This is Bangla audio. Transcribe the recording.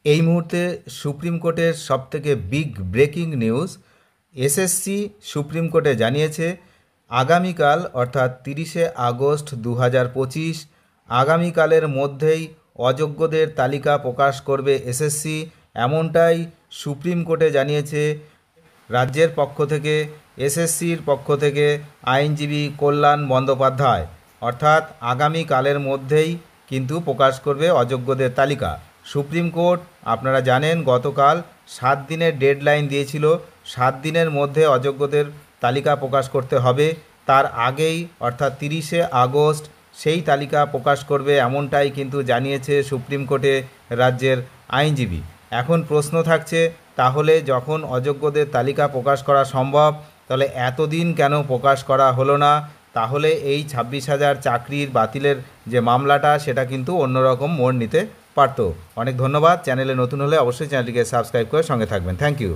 এই মুহূর্তে সুপ্রিম কোর্টের সবথেকে big breaking news. SSC supreme কোর্টে জানিয়েছে আগামীকাল অর্থাৎ 30শে আগস্ট 2025 আগামীকালের মধ্যেই অযোগ্যদের তালিকা প্রকাশ করবে এসএসসি। এমনটাই সুপ্রিম কোর্টে জানিয়েছে রাজ্যের পক্ষ থেকে, এসএসসির পক্ষ থেকে আইনজীবী কল্যাণ বন্দ্যোপাধ্যায়। অর্থাৎ আগামীকালের মধ্যেই কিন্তু প্রকাশ করবে অযোগ্যদের তালিকা। সুপ্রিম কোর্ট আপনারা জানেন গতকাল 7 দিনের ডেডলাইন দিয়েছিল, 7 দিনের মধ্যে অযোগ্যদের তালিকা প্রকাশ করতে হবে। তার আগেই অর্থাৎ 30শে আগস্ট সেই তালিকা প্রকাশ করবে, এমনটাই কিন্তু জানিয়েছে সুপ্রিম কোর্টে রাজ্যের আইনজীবী। এখন প্রশ্ন থাকছে, তাহলে যখন অযোগ্যদের তালিকা প্রকাশ করা সম্ভব, তাহলে এতদিন কেন প্রকাশ করা হলো না? তাহলে এই 26,000 চাকরির বাতিলের যে মামলাটা, সেটা কিন্তু অন্যরকম মোড় নিতে পারত। অনেক ধন্যবাদ। চ্যানেলে নতুন হলে অবশ্যই চ্যানেলটিকে সাবস্ক্রাইব করে সঙ্গে থাকবেন। Thank you.